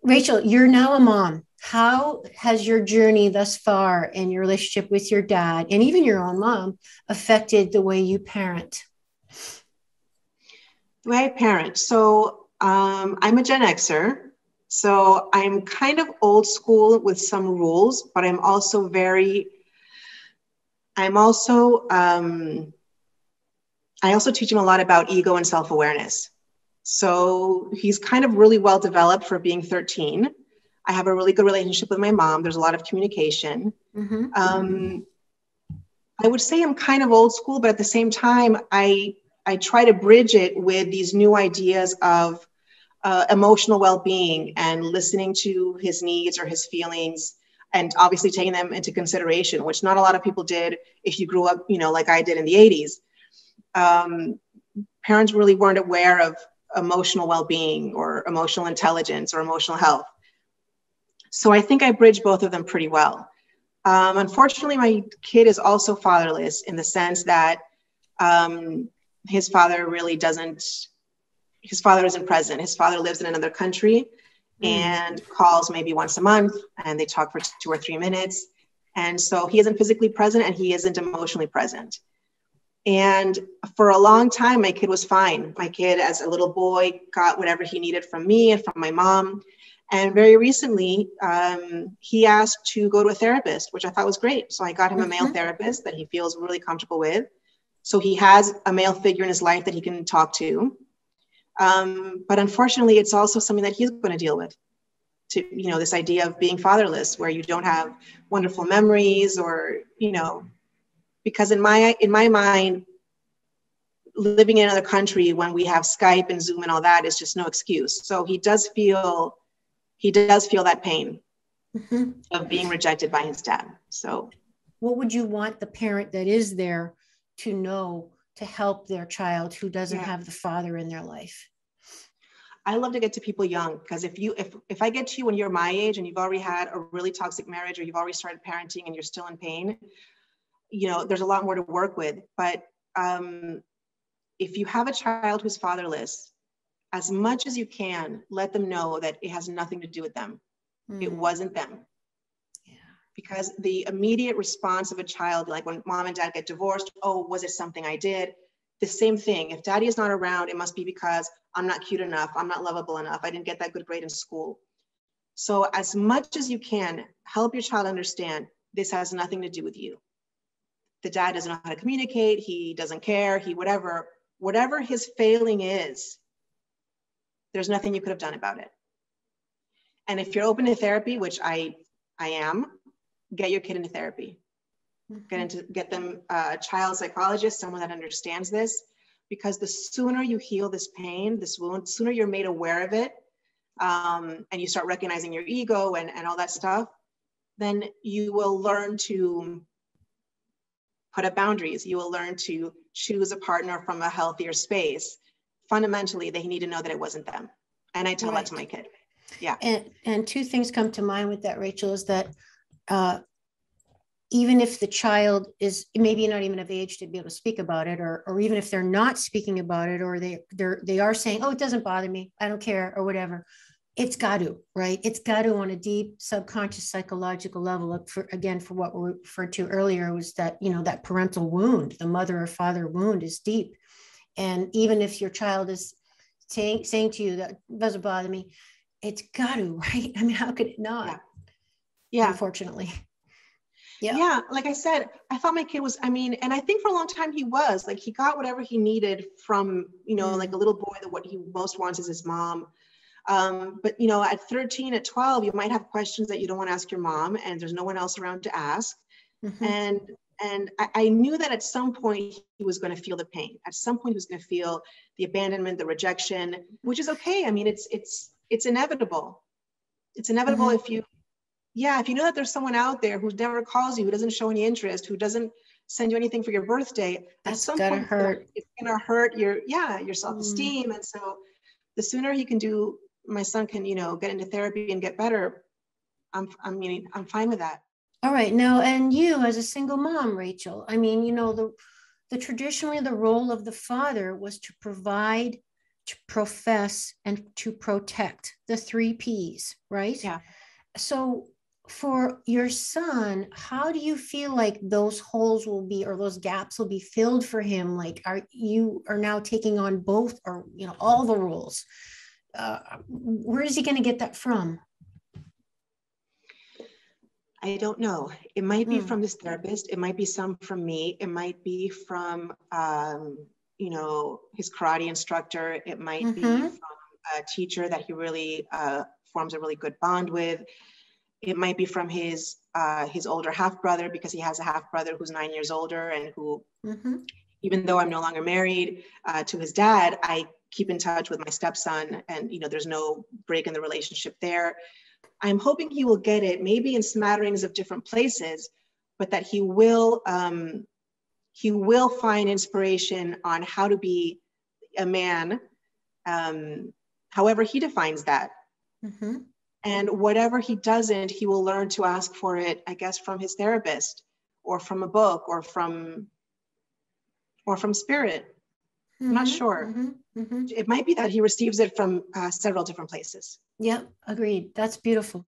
Rachel, you're now a mom. How has your journey thus far in your relationship with your dad and even your own mom affected the way you parent? The way I parent. I'm a Gen Xer. So I'm kind of old school with some rules, but I'm also, I also teach him a lot about ego and self-awareness. So he's kind of really well developed for being 13. I have a really good relationship with my mom. There's a lot of communication. Mm-hmm. Um, I would say I'm kind of old school, but at the same time, I try to bridge it with these new ideas of emotional well-being and listening to his needs or his feelings, and obviously taking them into consideration, which not a lot of people did if you grew up, like I did in the 80s. Parents really weren't aware of emotional well-being or emotional intelligence or emotional health. So I think I bridge both of them pretty well. Unfortunately, my kid is also fatherless in the sense that his father really doesn't, his father isn't present. His father lives in another country and calls maybe once a month, and they talk for 2 or 3 minutes. And so he isn't physically present and he isn't emotionally present. And for a long time, my kid was fine. My kid, as a little boy, got whatever he needed from me and from my mom. And very recently, he asked to go to a therapist, which I thought was great. So I got him a male therapist that he feels really comfortable with. So he has a male figure in his life that he can talk to. But unfortunately, it's also something that he's going to deal with. This idea of being fatherless, where you don't have wonderful memories, or because in my mind, living in another country when we have Skype and Zoom and all that is just no excuse. So he does feel that pain of being rejected by his dad. So what would you want the parent that is there to know to help their child who doesn't have the father in their life? I love to get to people young, because if I get to you when you're my age and you've already had a really toxic marriage, or you've already started parenting and you're still in pain, there's a lot more to work with. But if you have a child who's fatherless, as much as you can, let them know that it has nothing to do with them. It wasn't them. Yeah. Because the immediate response of a child, like when mom and dad get divorced, oh, was it something I did? The same thing. If daddy is not around, it must be because I'm not cute enough. I'm not lovable enough. I didn't get that good grade in school. So as much as you can, help your child understand this has nothing to do with you. The dad doesn't know how to communicate. He doesn't care. Whatever his failing is, there's nothing you could have done about it. And if you're open to therapy, which I am, get your kid into therapy. Get them a child psychologist, someone that understands this, because the sooner you heal this pain, this wound, sooner you're made aware of it, and you start recognizing your ego and all that stuff, then you will learn to put up boundaries. You will learn to choose a partner from a healthier space. Fundamentally, they need to know that it wasn't them. And I tell that to my kid. Yeah. And two things come to mind with that, Rachel, is that even if the child is maybe not even of age to be able to speak about it, or even if they're not speaking about it, or they are saying, oh, it doesn't bother me, I don't care, or whatever, it's got to, right? It's got to, on a deep subconscious psychological level, for what we referred to earlier, was that, that parental wound, the mother or father wound is deep. And even if your child is saying to you that doesn't bother me, it's got to, right? I mean, how could it not? Yeah. Unfortunately. Yeah. Like I said, I thought my kid was, and I think for a long time he was, like, he got whatever he needed from, like a little boy, that what he most wants is his mom. But, at 13, at 12, you might have questions that you don't want to ask your mom, and there's no one else around to ask. And I knew that at some point he was going to feel the pain. At some point he was going to feel the abandonment, the rejection, which is okay. I mean, it's inevitable. It's inevitable if you know that there's someone out there who never calls you, who doesn't show any interest, who doesn't send you anything for your birthday. That's at some point hurt. It's going to hurt your self-esteem. And so the sooner my son can, get into therapy and get better, I'm fine with that. All right. Now, and you as a single mom, Rachel, I mean, the traditionally the role of the father was to provide to profess, and to protect, the 3 Ps, right? Yeah. So for your son, how do you feel like those holes will be, or those gaps will be filled for him? Like, are now taking on both, or all the roles? Where is he going to get that from? I don't know. It might be Mm. from this therapist. It might be some from me. It might be from, his karate instructor. It might be Mm-hmm. from a teacher that he really forms a really good bond with. It might be from his older half brother, because he has a half brother who's 9 years older, and who, Mm-hmm. even though I'm no longer married to his dad, I keep in touch with my stepson, and there's no break in the relationship there. I'm hoping he will get it, maybe in smatterings of different places, but that he will find inspiration on how to be a man, however he defines that. Mm-hmm. And whatever he doesn't, he will learn to ask for it, I guess, from his therapist, or from a book, or from spirit. I'm not Mm-hmm. sure. Mm-hmm. Mm-hmm. It might be that he receives it from several different places. Yep, agreed. That's beautiful.